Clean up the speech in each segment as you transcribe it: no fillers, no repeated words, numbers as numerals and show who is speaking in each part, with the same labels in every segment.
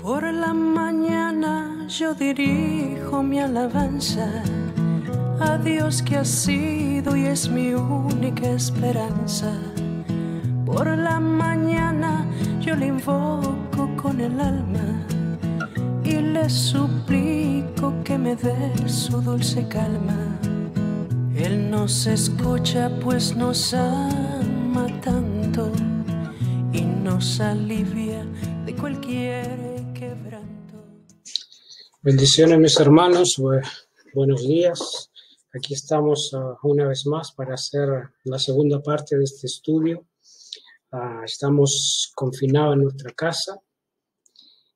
Speaker 1: Por la mañana yo dirijo mi alabanza a Dios que ha sido y es mi única esperanza. Por la mañana yo le invoco con el alma y le suplico que me dé su dulce calma. Él nos escucha pues nos ama tanto y nos alivia de cualquier quebranto.
Speaker 2: Bendiciones, mis hermanos, buenos días. Aquí estamos una vez más para hacer la segunda parte de este estudio. Estamos confinados en nuestra casa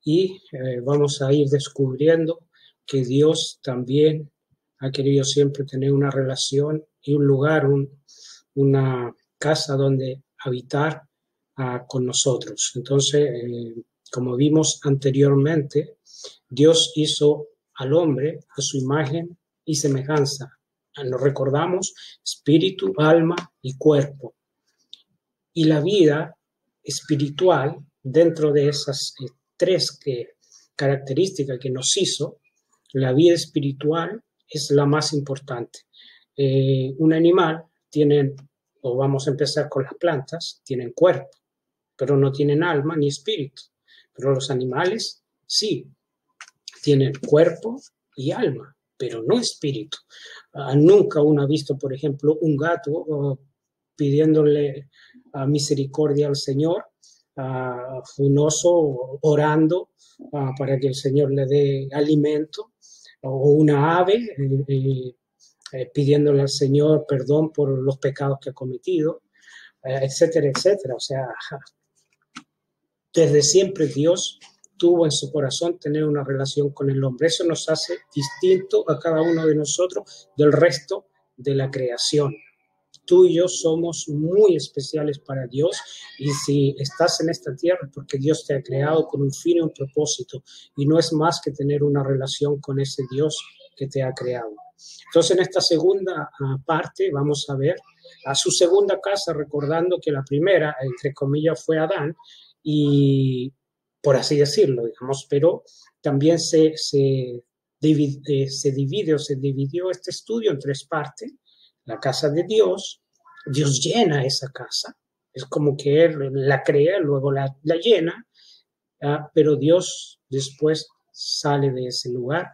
Speaker 2: y vamos a ir descubriendo que Dios también ha querido siempre tener una relación y un lugar, una casa donde habitar con nosotros. Entonces, como vimos anteriormente, Dios hizo al hombre a su imagen y semejanza. Nos recordamos espíritu, alma y cuerpo. Y la vida espiritual, dentro de esas tres características que nos hizo, la vida espiritual es la más importante. Un animal tiene, o vamos a empezar con las plantas, tienen cuerpo, pero no tienen alma ni espíritu. Pero los animales sí, tienen cuerpo y alma, pero no espíritu. Nunca uno ha visto, por ejemplo, un gato pidiéndole misericordia al Señor, un oso orando para que el Señor le dé alimento, o una ave pidiéndole al Señor perdón por los pecados que ha cometido, etcétera, etcétera. O sea, desde siempre Dios tuvo en su corazón tener una relación con el hombre. Eso nos hace distinto a cada uno de nosotros del resto de la creación. Tú y yo somos muy especiales para Dios, y si estás en esta tierra es porque Dios te ha creado con un fin y un propósito, y no es más que tener una relación con ese Dios que te ha creado. Entonces, en esta segunda parte vamos a ver a su segunda casa, recordando que la primera, entre comillas, fue Adán, y por así decirlo, digamos, pero también se dividió este estudio en tres partes. La casa de Dios, Dios llena esa casa, es como que Él la crea, luego la llena, pero Dios después sale de ese lugar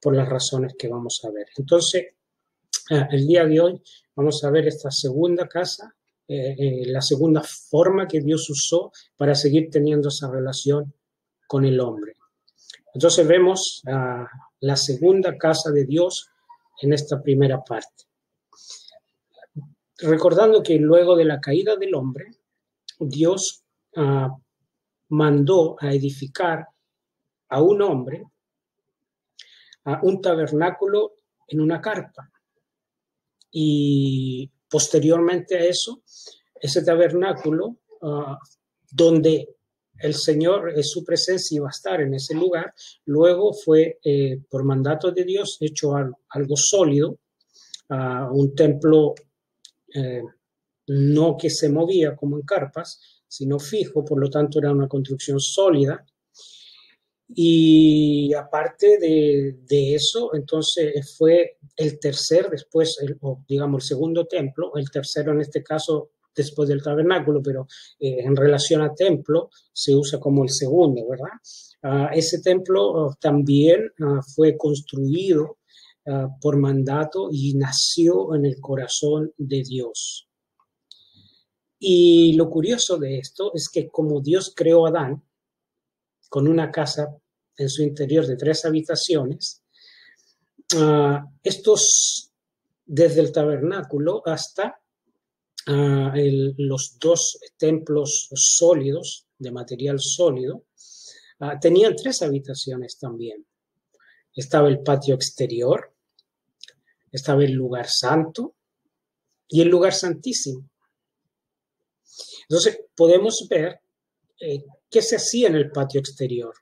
Speaker 2: por las razones que vamos a ver. Entonces, el día de hoy vamos a ver esta segunda casa, la segunda forma que Dios usó para seguir teniendo esa relación con el hombre. Entonces vemos la segunda casa de Dios en esta primera parte. Recordando que luego de la caída del hombre, Dios mandó a edificar a un hombre un tabernáculo en una carpa. Y posteriormente a eso, ese tabernáculo donde el Señor, su presencia iba a estar en ese lugar, luego fue, por mandato de Dios, hecho algo sólido, un templo no que se movía como en carpas, sino fijo, por lo tanto era una construcción sólida. Y aparte de eso, entonces fue el tercer, después, digamos, el segundo templo, el tercero en este caso después del tabernáculo, pero en relación a templo se usa como el segundo, ¿verdad? Ese templo también fue construido por mandato y nació en el corazón de Dios. Y lo curioso de esto es que como Dios creó a Adán con una casa en su interior de 3 habitaciones, estos desde el tabernáculo hasta los 2 templos sólidos, de material sólido, tenían 3 habitaciones también. Estaba el patio exterior, estaba el lugar santo y el lugar santísimo. Entonces podemos ver qué se hacía en el patio exterior.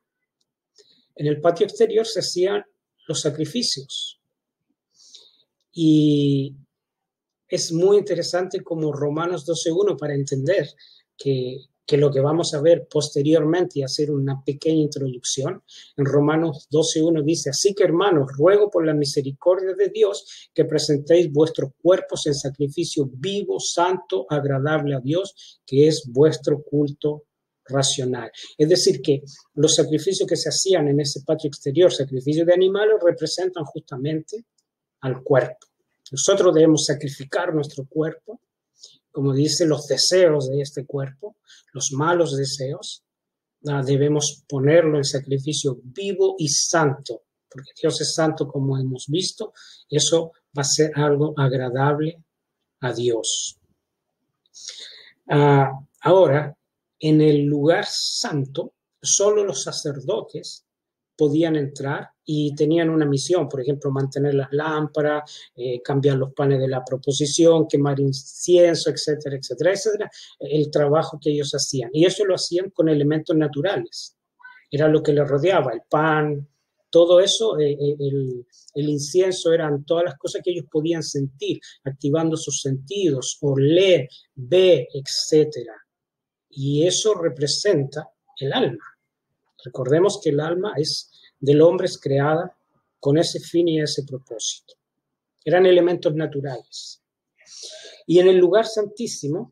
Speaker 2: En el patio exterior se hacían los sacrificios. Y es muy interesante como Romanos 12:1 para entender que que lo que vamos a ver posteriormente y hacer una pequeña introducción, en Romanos 12:1 dice, así que hermanos, ruego por la misericordia de Dios que presentéis vuestros cuerpos en sacrificio vivo, santo, agradable a Dios, que es vuestro culto racional. Es decir, que los sacrificios que se hacían en ese patio exterior, sacrificios de animales, representan justamente al cuerpo. Nosotros debemos sacrificar nuestro cuerpo, como dice, los deseos de este cuerpo, los malos deseos, debemos ponerlo en sacrificio vivo y santo, porque Dios es santo como hemos visto, eso va a ser algo agradable a Dios. Ahora, en el lugar santo, solo los sacerdotes podían entrar y tenían una misión, por ejemplo, mantener las lámparas, cambiar los panes de la proposición, quemar incienso, etcétera, etcétera. Ese era el trabajo que ellos hacían. Y eso lo hacían con elementos naturales. Era lo que les rodeaba, el pan, todo eso, el incienso, eran todas las cosas que ellos podían sentir, activando sus sentidos, oler, ver, etcétera. Y eso representa el alma. Recordemos que el alma del hombre es creada con ese fin y ese propósito. Eran elementos naturales. Y en el lugar santísimo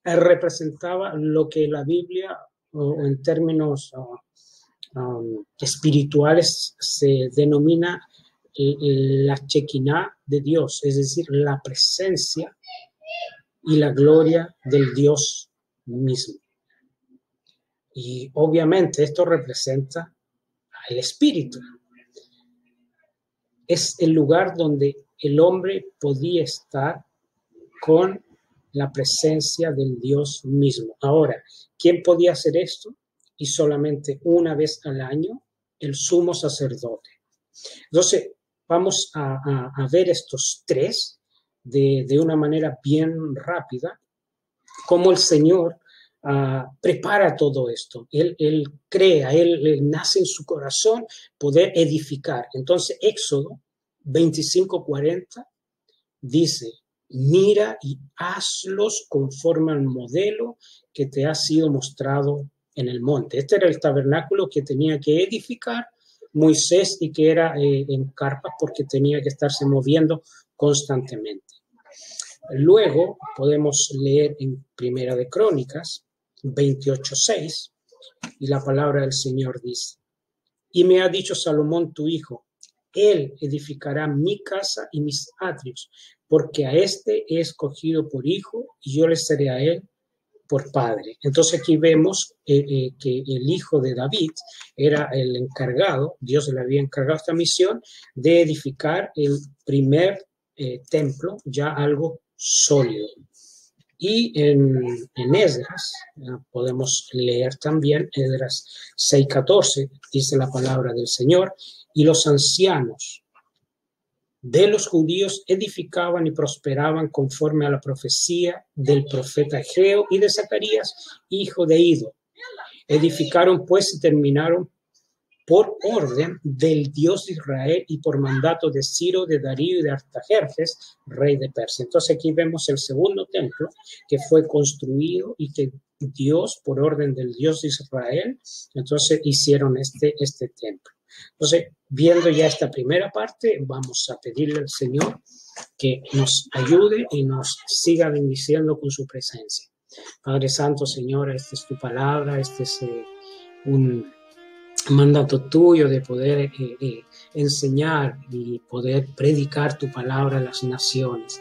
Speaker 2: representaba lo que la Biblia, o en términos espirituales, se denomina la Shekinah de Dios, es decir, la presencia y la gloria del Dios mismo. Y obviamente esto representa al espíritu. Es el lugar donde el hombre podía estar con la presencia del Dios mismo. Ahora, ¿quién podía hacer esto? Y solamente una vez al año, el sumo sacerdote. Entonces, vamos a ver estos tres de una manera bien rápida, cómo el Señor prepara todo esto. Él crea, él nace en su corazón poder edificar. Entonces, Éxodo 25:40 dice, mira y hazlos conforme al modelo que te ha sido mostrado en el monte. Este era el tabernáculo que tenía que edificar Moisés y que era en carpas porque tenía que estarse moviendo constantemente. Luego podemos leer en Primera de Crónicas 28:6 y la palabra del Señor dice, y me ha dicho Salomón tu hijo, él edificará mi casa y mis atrios, porque a este he escogido por hijo y yo le seré a él por padre. Entonces aquí vemos que el hijo de David era el encargado, Dios le había encargado esta misión de edificar el primer templo, ya algo sólido. Y en Esdras, podemos leer también, Esdras 6:14, dice la palabra del Señor, y los ancianos de los judíos edificaban y prosperaban conforme a la profecía del profeta Ageo y de Zacarías, hijo de Ido. Edificaron pues y terminaron por orden del Dios de Israel y por mandato de Ciro, de Darío y de Artajerjes, rey de Persia. Entonces aquí vemos el segundo templo que fue construido y que Dios, por orden del Dios de Israel, entonces hicieron este templo. Entonces, viendo ya esta primera parte, vamos a pedirle al Señor que nos ayude y nos siga bendiciendo con su presencia. Padre Santo, Señor, esta es tu palabra, este es un mandato tuyo de poder enseñar y poder predicar tu palabra a las naciones.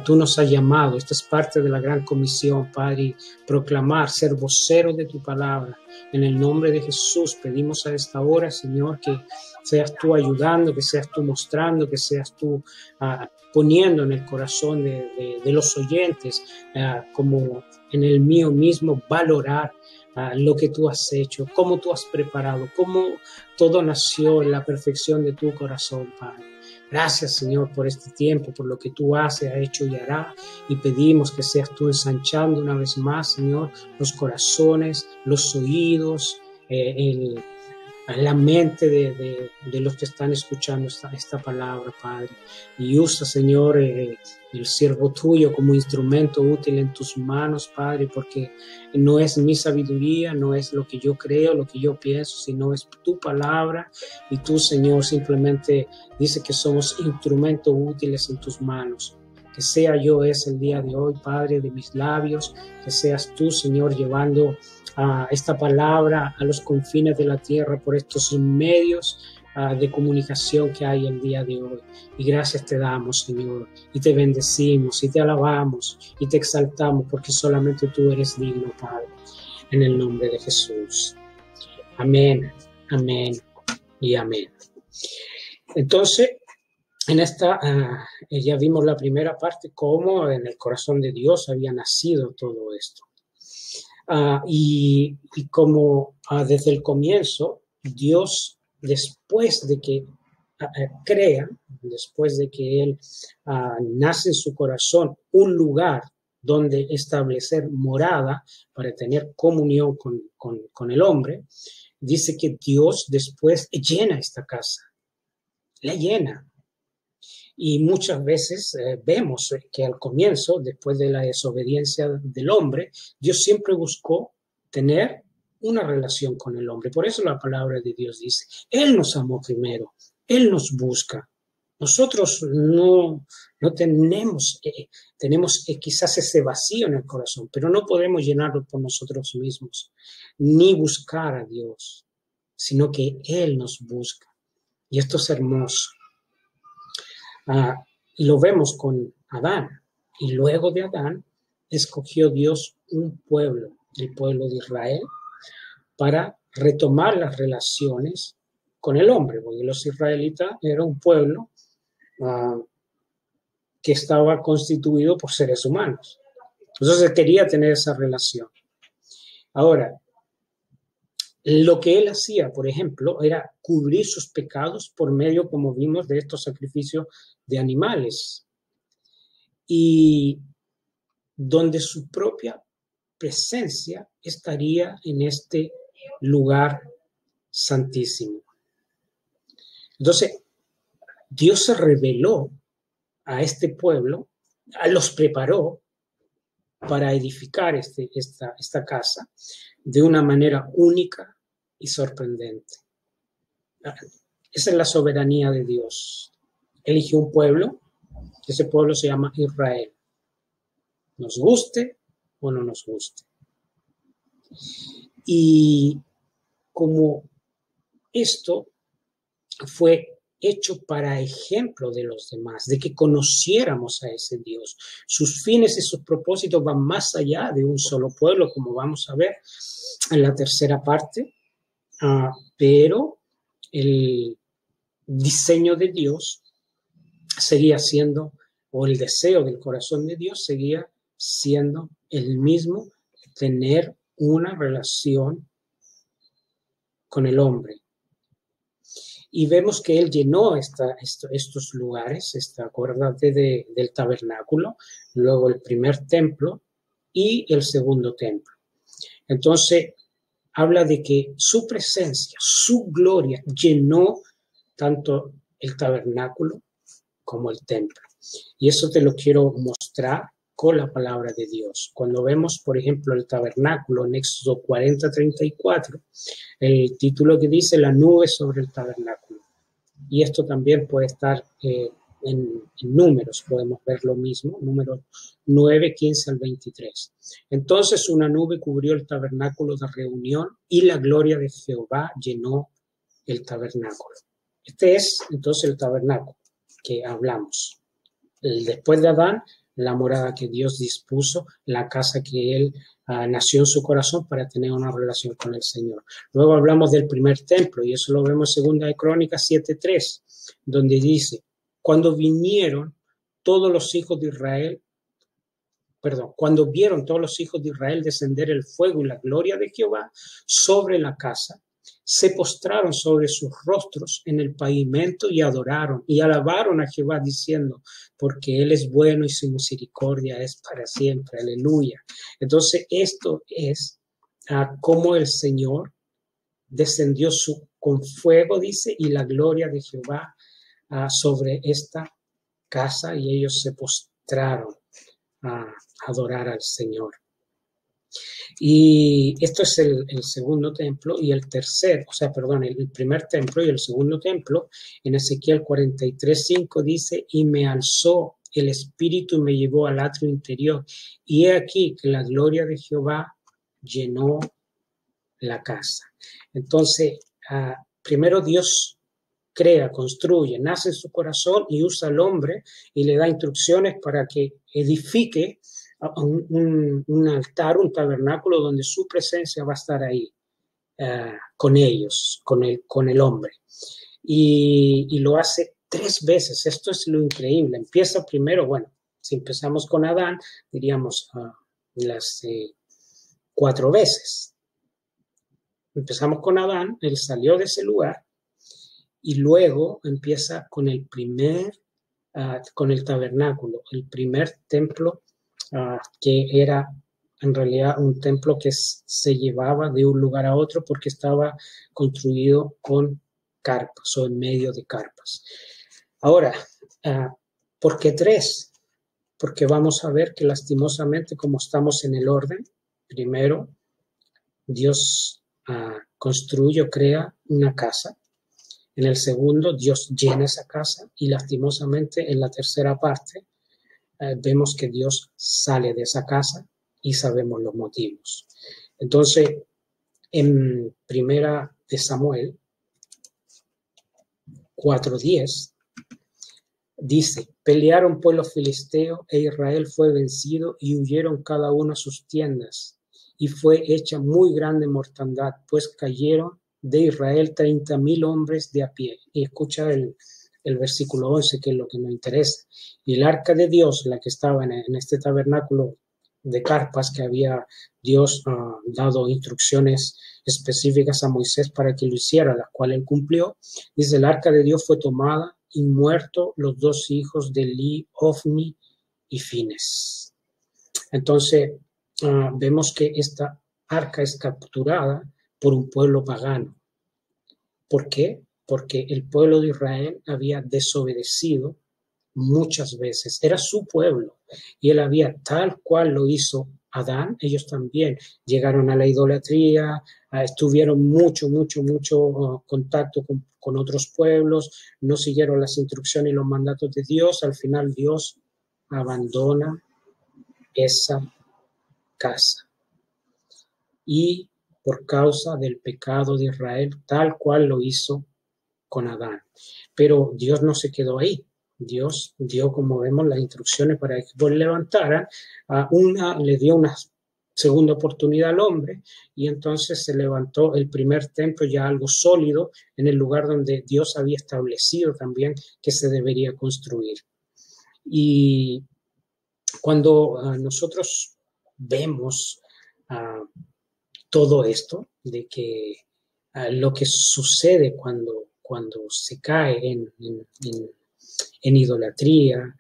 Speaker 2: Tú nos has llamado, esta es parte de la gran comisión, Padre, proclamar, ser vocero de tu palabra. En el nombre de Jesús pedimos a esta hora, Señor, que seas tú ayudando, que seas tú mostrando, que seas tú poniendo en el corazón de los oyentes, como en el mío mismo, valorar lo que tú has hecho, cómo tú has preparado, cómo todo nació en la perfección de tu corazón, Padre. Gracias, Señor, por este tiempo, por lo que tú haces, has hecho y hará, y pedimos que seas tú ensanchando una vez más, Señor, los corazones, los oídos, en la mente de los que están escuchando esta palabra, Padre. Y usa, Señor, el siervo tuyo como instrumento útil en tus manos, Padre, porque no es mi sabiduría, no es lo que yo creo, lo que yo pienso, sino es tu palabra. Y tú, Señor, simplemente dice que somos instrumentos útiles en tus manos. Que sea yo ese el día de hoy, Padre, de mis labios, que seas tú, Señor, llevando esta palabra a los confines de la tierra por estos medios de comunicación que hay el día de hoy. Y gracias te damos, Señor, y te bendecimos, y te alabamos, y te exaltamos, porque solamente tú eres digno, Padre, en el nombre de Jesús. Amén, amén y amén. Entonces, en esta ya vimos la primera parte, cómo en el corazón de Dios había nacido todo esto. Y como desde el comienzo, Dios, después de que crea, después de que Él nace en su corazón un lugar donde establecer morada para tener comunión con el hombre, dice que Dios después llena esta casa, la llena. Y muchas veces vemos que al comienzo, después de la desobediencia del hombre, Dios siempre buscó tener una relación con el hombre. Por eso la palabra de Dios dice, Él nos amó primero, Él nos busca. Nosotros no tenemos quizás ese vacío en el corazón, pero no podemos llenarlo por nosotros mismos, ni buscar a Dios, sino que Él nos busca. Y esto es hermoso. Y lo vemos con Adán. Y luego de Adán, escogió Dios un pueblo, el pueblo de Israel, para retomar las relaciones con el hombre, porque los israelitas eran un pueblo que estaba constituido por seres humanos. Entonces quería tener esa relación. Ahora, lo que él hacía, por ejemplo, era cubrir sus pecados por medio, como vimos, de estos sacrificios de animales. Y donde su propia presencia estaría en este lugar santísimo. Entonces, Dios se reveló a este pueblo, los preparó para edificar esta casa de una manera única y sorprendente. Esa es la soberanía de Dios. Eligió un pueblo, ese pueblo se llama Israel. Nos guste o no nos guste. Y como esto fue hecho para ejemplo de los demás, de que conociéramos a ese Dios. Sus fines y sus propósitos van más allá de un solo pueblo, como vamos a ver en la tercera parte, pero el diseño de Dios seguía siendo, o el deseo del corazón de Dios seguía siendo el mismo, tener una relación con el hombre. Y vemos que él llenó estos lugares, acuérdate del tabernáculo, luego el primer templo y el segundo templo. Entonces, habla de que su presencia, su gloria llenó tanto el tabernáculo como el templo. Y eso te lo quiero mostrar con la palabra de Dios. Cuando vemos, por ejemplo, el tabernáculo en Éxodo 40:34, el título que dice la nube sobre el tabernáculo. Y esto también puede estar en números, podemos ver lo mismo, números 9, 15 al 23. Entonces una nube cubrió el tabernáculo de reunión y la gloria de Jehová llenó el tabernáculo. Este es entonces el tabernáculo que hablamos. Después de Adán, la morada que Dios dispuso, la casa que él nació en su corazón para tener una relación con el Señor. Luego hablamos del primer templo, y eso lo vemos en 2 de Crónicas 7:3, donde dice, cuando vieron todos los hijos de Israel descender el fuego y la gloria de Jehová sobre la casa, se postraron sobre sus rostros en el pavimento y adoraron y alabaron a Jehová diciendo, porque Él es bueno y su misericordia es para siempre. Aleluya. Entonces esto es cómo el Señor descendió con fuego, dice, y la gloria de Jehová sobre esta casa, y ellos se postraron a adorar al Señor. Y esto es el segundo templo y el primer templo y el segundo templo. En Ezequiel 43:5 dice, y me alzó el espíritu y me llevó al atrio interior. Y he aquí que la gloria de Jehová llenó la casa. Entonces, primero Dios crea, construye, nace en su corazón y usa al hombre y le da instrucciones para que edifique un altar, un tabernáculo donde su presencia va a estar ahí con ellos, con el hombre. Y lo hace 3 veces. Esto es lo increíble. Empieza primero, bueno, si empezamos con Adán, diríamos las 4 veces. Empezamos con Adán, él salió de ese lugar y luego empieza con el con el tabernáculo, el primer templo que era en realidad un templo que se llevaba de un lugar a otro porque estaba construido con carpas o en medio de carpas. Ahora, ¿por qué 3? Porque vamos a ver que lastimosamente, como estamos en el orden, primero Dios construye o crea una casa. En el segundo, Dios llena esa casa y lastimosamente en la tercera parte vemos que Dios sale de esa casa y sabemos los motivos. Entonces, en Primera de Samuel 4:10 dice, pelearon pues los filisteos e Israel fue vencido y huyeron cada uno a sus tiendas y fue hecha muy grande mortandad, pues cayeron de Israel 30,000 hombres de a pie. Y escucha el versículo 11, que es lo que nos interesa. Y el arca de Dios, la que estaba en este tabernáculo de carpas que había Dios dado instrucciones específicas a Moisés para que lo hiciera, las cuales él cumplió, dice, el arca de Dios fue tomada y muerto los 2 hijos de Eli, Ofni y Fines. Entonces, vemos que esta arca es capturada por un pueblo pagano. ¿Por qué? Porque el pueblo de Israel había desobedecido muchas veces. Era su pueblo y él había, tal cual lo hizo Adán, ellos también llegaron a la idolatría, estuvieron mucho contacto con otros pueblos, no siguieron las instrucciones y los mandatos de Dios. Al final Dios abandona esa casa. Y por causa del pecado de Israel, tal cual lo hizo con Adán. Pero Dios no se quedó ahí. Dios dio, como vemos, las instrucciones para que pues levantaran. Le dio una segunda oportunidad al hombre y entonces se levantó el primer templo, ya algo sólido, en el lugar donde Dios había establecido también que se debería construir. Y cuando nosotros vemos todo esto, de que lo que sucede cuando se cae en idolatría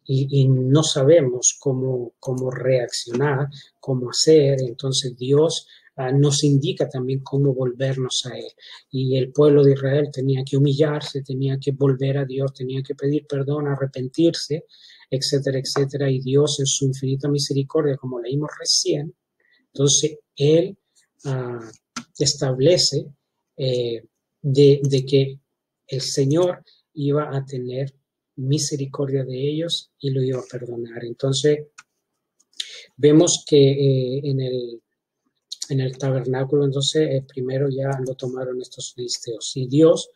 Speaker 2: y no sabemos cómo reaccionar, cómo hacer, entonces Dios nos indica también cómo volvernos a Él. Y el pueblo de Israel tenía que humillarse, tenía que volver a Dios, tenía que pedir perdón, arrepentirse, etcétera, etcétera. Y Dios en su infinita misericordia, como leímos recién, entonces Él establece de que el Señor iba a tener misericordia de ellos y lo iba a perdonar. Entonces vemos que en el tabernáculo, entonces primero ya lo tomaron estos filisteos. Y Dios,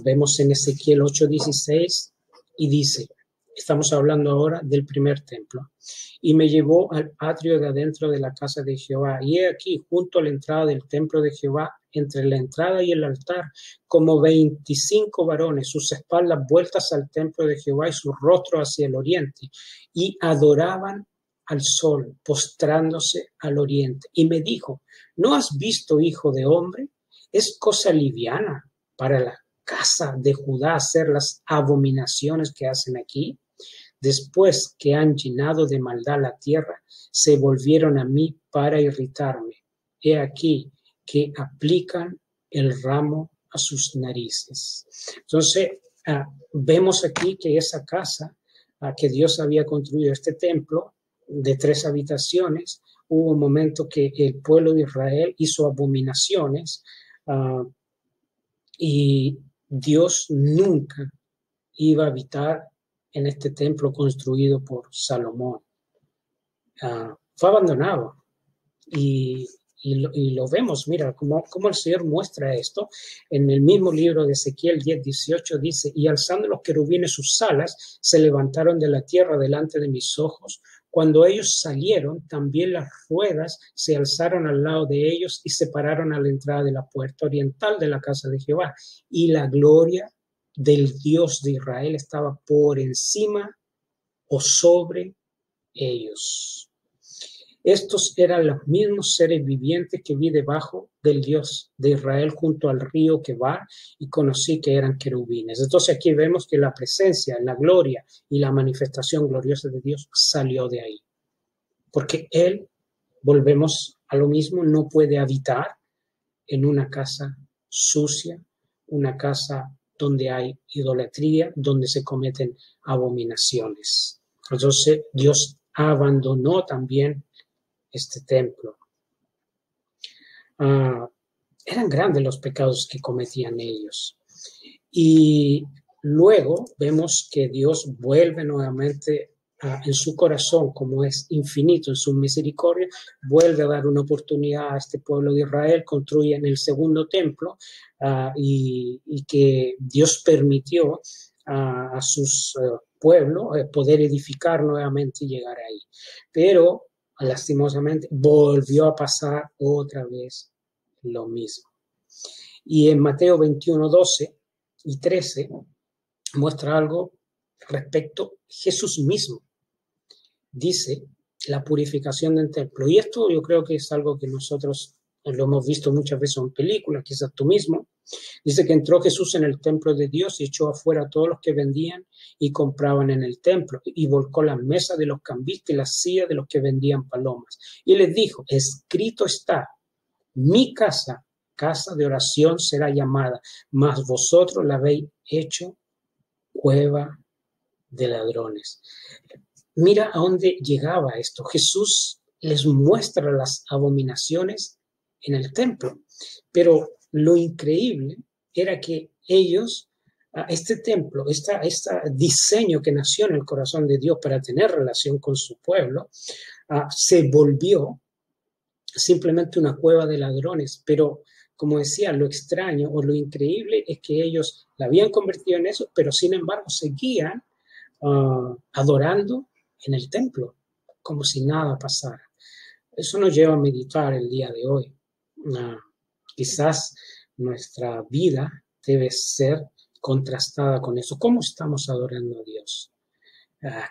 Speaker 2: vemos en Ezequiel 8:16 y dice, estamos hablando ahora del primer templo, y me llevó al atrio de adentro de la casa de Jehová, y he aquí, junto a la entrada del templo de Jehová, entre la entrada y el altar, como 25 varones, sus espaldas vueltas al templo de Jehová y su rostro hacia el oriente, y adoraban al sol, postrándose al oriente. Y me dijo, ¿no has visto, hijo de hombre? Es cosa liviana para la casa de Judá hacer las abominaciones que hacen aquí. Después que han llenado de maldad la tierra, se volvieron a mí para irritarme. He aquí que aplican el ramo a sus narices. Entonces, vemos aquí que esa casa que Dios había construido, este templo de 3 habitaciones, hubo un momento que el pueblo de Israel hizo abominaciones y Dios nunca iba a habitar en este templo construido por Salomón. Fue abandonado y lo vemos, mira, cómo el Señor muestra esto. En el mismo libro de Ezequiel 10:18 dice, y alzando los querubines sus alas, se levantaron de la tierra delante de mis ojos. Cuando ellos salieron, también las ruedas se alzaron al lado de ellos y se pararon a la entrada de la puerta oriental de la casa de Jehová. Y la gloria del Dios de Israel estaba por encima o sobre ellos. Estos eran los mismos seres vivientes que vi debajo del Dios de Israel junto al río Quebar y conocí que eran querubines. Entonces aquí vemos que la presencia, la gloria y la manifestación gloriosa de Dios salió de ahí. Porque Él, volvemos a lo mismo, no puede habitar en una casa sucia, una casa donde hay idolatría, donde se cometen abominaciones. Entonces Dios abandonó también este templo. Eran grandes los pecados que cometían ellos. Y luego vemos que Dios vuelve nuevamente en su corazón, como es infinito en su misericordia, vuelve a dar una oportunidad a este pueblo de Israel, construyen el segundo templo y que Dios permitió a sus pueblos poder edificar nuevamente y llegar ahí. Pero lastimosamente volvió a pasar otra vez lo mismo. Y en Mateo 21:12 y 13 muestra algo respecto a Jesús mismo. Dice la purificación del templo. Y esto yo creo que es algo que nosotros lo hemos visto muchas veces en películas, quizás tú mismo. Dice que entró Jesús en el templo de Dios y echó afuera a todos los que vendían y compraban en el templo y volcó la mesa de los cambistas y las sillas de los que vendían palomas. Y les dijo, escrito está, mi casa, casa de oración será llamada, mas vosotros la habéis hecho cueva de ladrones. Mira a dónde llegaba esto. Jesús les muestra las abominaciones en el templo, pero lo increíble era que ellos, este templo, este diseño que nació en el corazón de Dios para tener relación con su pueblo, se volvió simplemente una cueva de ladrones. Pero, como decía, lo extraño o lo increíble es que ellos la habían convertido en eso, pero sin embargo seguían adorando en el templo, como si nada pasara. Eso nos lleva a meditar el día de hoy. Quizás nuestra vida debe ser contrastada con eso. ¿Cómo estamos adorando a Dios?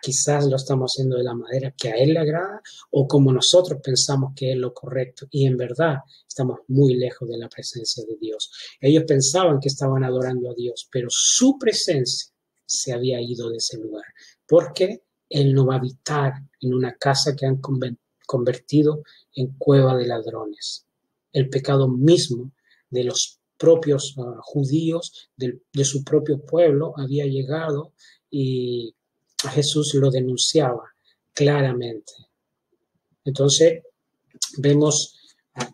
Speaker 2: Quizás lo estamos haciendo de la manera que a Él le agrada o como nosotros pensamos que es lo correcto. Y en verdad estamos muy lejos de la presencia de Dios. Ellos pensaban que estaban adorando a Dios, pero su presencia se había ido de ese lugar. Porque Él no va a habitar en una casa que han convertido en cueva de ladrones. El pecado mismo de los propios judíos, de su propio pueblo, había llegado y a Jesús lo denunciaba claramente. Entonces, vemos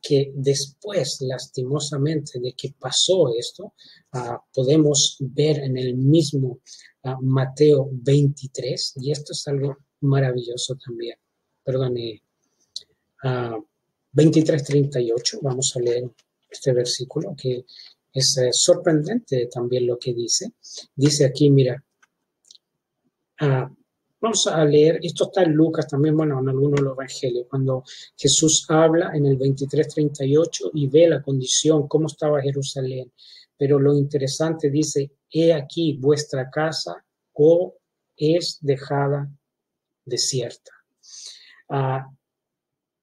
Speaker 2: que después, lastimosamente, de que pasó esto, podemos ver en el mismo Mateo 23, y esto es algo maravilloso también. Perdone, 23:38, vamos a leer este versículo que es sorprendente también lo que dice. Dice aquí, mira, vamos a leer, esto está en Lucas también, bueno, en algunos de los evangelios, cuando Jesús habla en el 23:38 y ve la condición, cómo estaba Jerusalén. Pero lo interesante dice, he aquí vuestra casa es dejada desierta.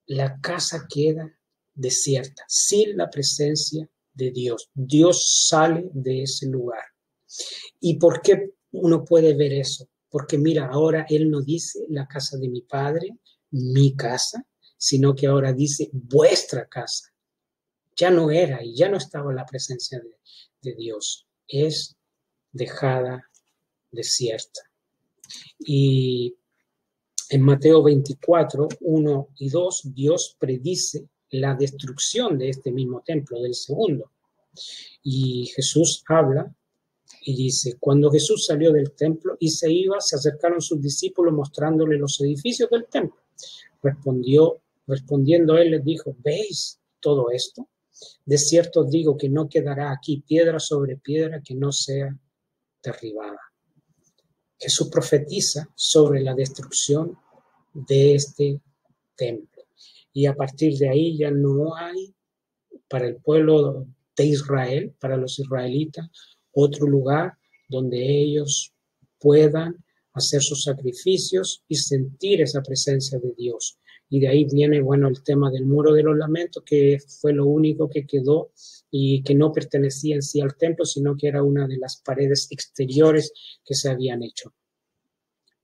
Speaker 2: La casa queda desierta, sin la presencia de Dios. Dios sale de ese lugar. ¿Y por qué uno puede ver eso? Porque mira, ahora Él no dice la casa de mi padre, mi casa, sino que ahora dice vuestra casa. ya no era y ya no estaba la presencia de Dios. Es dejada desierta. Y en Mateo 24, 1 y 2, Dios predice la destrucción de este mismo templo, del segundo. Y Jesús habla y dice, cuando Jesús salió del templo y se iba, se acercaron sus discípulos mostrándole los edificios del templo. Respondiendo él les dijo, ¿veis todo esto? De cierto os digo que no quedará aquí piedra sobre piedra que no sea derribada. Jesús profetiza sobre la destrucción de este templo. Y a partir de ahí ya no hay para el pueblo de Israel, para los israelitas, otro lugar donde ellos puedan hacer sus sacrificios y sentir esa presencia de Dios. Y de ahí viene, el tema del muro de los lamentos, que fue lo único que quedó y que no pertenecía en sí al templo, sino que era una de las paredes exteriores que se habían hecho.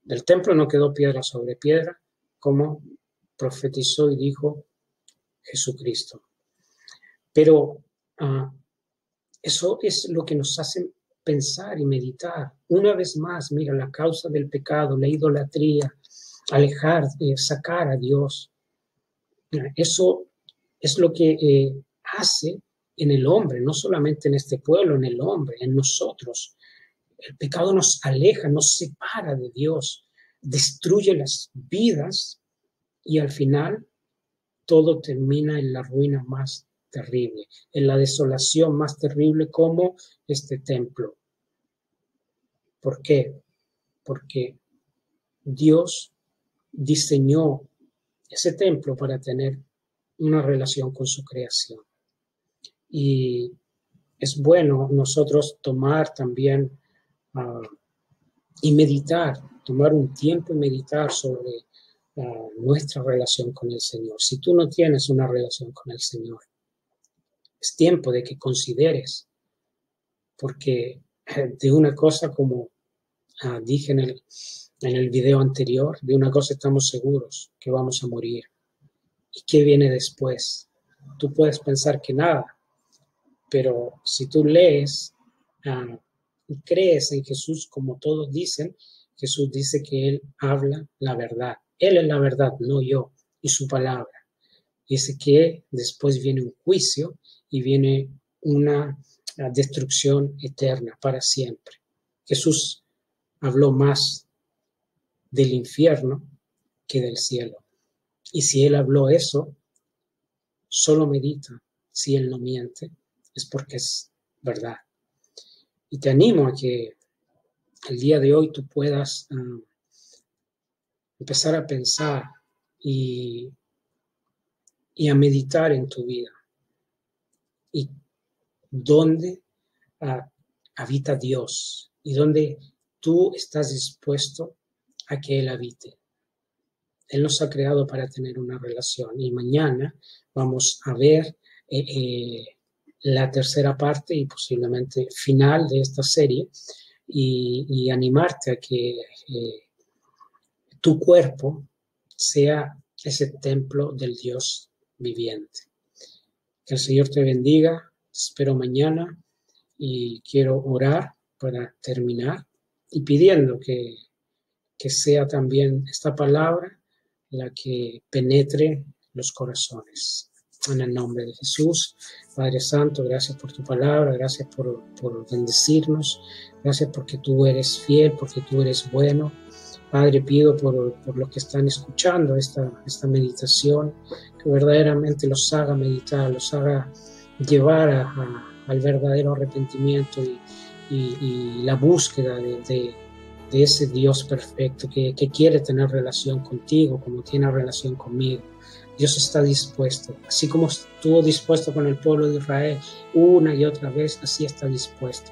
Speaker 2: Del templo no quedó piedra sobre piedra, como profetizó y dijo Jesucristo. Pero eso es lo que nos hace pensar y meditar. Una vez más, mira, la causa del pecado, la idolatría, alejar, sacar a Dios. Eso es lo que hace en el hombre, no solamente en este pueblo, en el hombre, en nosotros. El pecado nos aleja, nos separa de Dios, destruye las vidas y al final todo termina en la ruina más terrible, en la desolación más terrible como este templo. ¿Por qué? Porque Dios diseñó ese templo para tener una relación con su creación. Y es bueno nosotros tomar también y meditar, tomar un tiempo y meditar sobre nuestra relación con el Señor. Si tú no tienes una relación con el Señor, es tiempo de que consideres, porque de una cosa, como dije en el video anterior, de una cosa estamos seguros, que vamos a morir. ¿Y qué viene después? Tú puedes pensar que nada, pero si tú lees y crees en Jesús, como todos dicen, Jesús dice que Él habla la verdad. Él es la verdad, no yo, y su palabra. Dice que después viene un juicio y viene una destrucción eterna para siempre. Jesús habló más del infierno que del cielo. Y si Él habló eso, solo medita. Si Él no miente, es porque es verdad. Y te animo a que el día de hoy tú puedas empezar a pensar y a meditar en tu vida. Y dónde habita Dios y dónde tú estás dispuesto a que Él habite. Él nos ha creado para tener una relación y mañana vamos a ver la tercera parte y posiblemente final de esta serie y animarte a que tu cuerpo sea ese templo del Dios viviente. Que el Señor te bendiga, te espero mañana y quiero orar para terminar y pidiendo que sea también esta palabra la que penetre los corazones. En el nombre de Jesús, Padre Santo, gracias por tu palabra, gracias por bendecirnos, gracias porque tú eres fiel, porque tú eres bueno. Padre, pido por los que están escuchando esta meditación, que verdaderamente los haga meditar, los haga llevar al verdadero arrepentimiento y la búsqueda de ese Dios perfecto que quiere tener relación contigo como tiene relación conmigo. Dios está dispuesto, así como estuvo dispuesto con el pueblo de Israel una y otra vez, así está dispuesto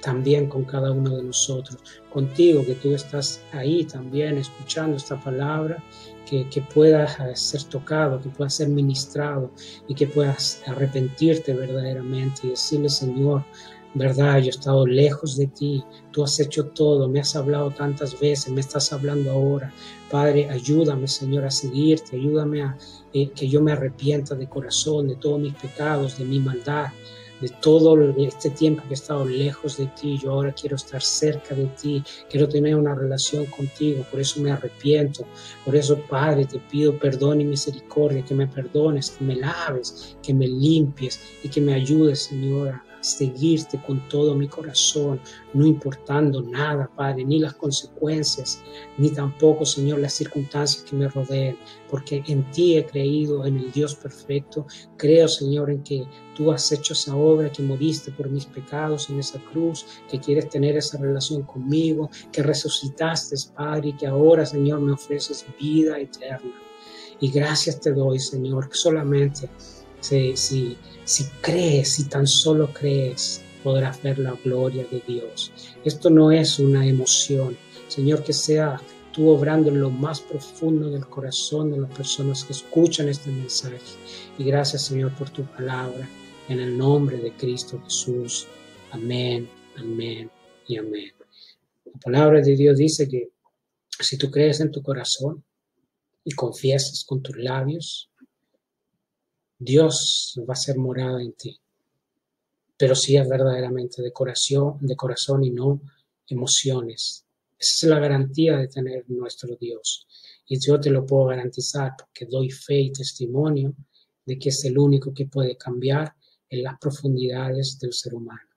Speaker 2: también con cada uno de nosotros, contigo que tú estás ahí también escuchando esta palabra, que puedas ser tocado, que puedas ser ministrado y que puedas arrepentirte verdaderamente y decirle, Señor, verdad, yo he estado lejos de ti. Tú has hecho todo, me has hablado tantas veces, me estás hablando ahora. Padre, ayúdame, Señor, a seguirte, ayúdame a que yo me arrepienta de corazón de todos mis pecados, de mi maldad, de todo este tiempo que he estado lejos de ti. Yo ahora quiero estar cerca de ti, quiero tener una relación contigo, por eso me arrepiento. Por eso, Padre, te pido perdón y misericordia, que me perdones, que me laves, que me limpies y que me ayudes, Señor, a seguirte con todo mi corazón, no importando nada, Padre, ni las consecuencias, ni tampoco, Señor, las circunstancias que me rodeen, porque en ti he creído, en el Dios perfecto. Creo, Señor, en que tú has hecho esa obra, que moriste por mis pecados en esa cruz, que quieres tener esa relación conmigo, que resucitaste, Padre, y que ahora, Señor, me ofreces vida eterna. Y gracias te doy, Señor, que solamente si crees, si tan solo crees, podrás ver la gloria de Dios. Esto no es una emoción, Señor, que sea tú obrando en lo más profundo del corazón de las personas que escuchan este mensaje. Y gracias, Señor, por tu palabra, en el nombre de Cristo Jesús. Amén, amén y amén. La palabra de Dios dice que si tú crees en tu corazón y confiesas con tus labios, Dios va a ser morada en ti. Pero si es verdaderamente de corazón y no emociones. Esa es la garantía de tener nuestro Dios. Y yo te lo puedo garantizar porque doy fe y testimonio de que es el único que puede cambiar en las profundidades del ser humano.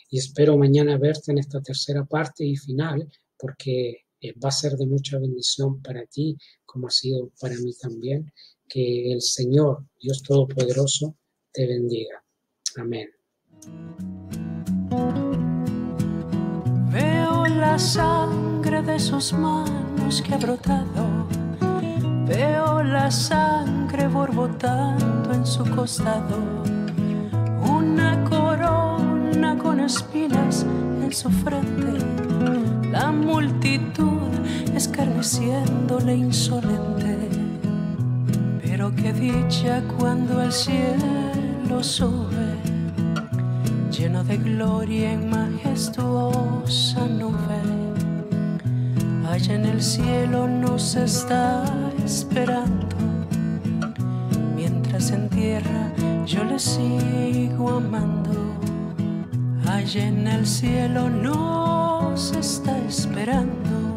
Speaker 2: Y espero mañana verte en esta tercera parte y final, porque va a ser de mucha bendición para ti, como ha sido para mí también. Que el Señor, Dios Todopoderoso, te bendiga. Amén.
Speaker 1: Veo la sangre de sus manos que ha brotado. Veo la sangre borbotando en su costado. Una corona con espinas en su frente. La multitud escarneciéndole insolente. Pero qué dicha cuando al cielo sube, lleno de gloria en majestuosa nube. Allá en el cielo nos está esperando, mientras en tierra yo le sigo amando. Allá en el cielo nos está esperando,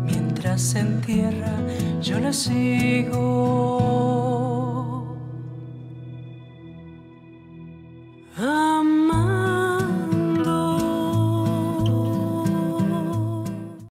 Speaker 1: mientras en tierra yo le sigo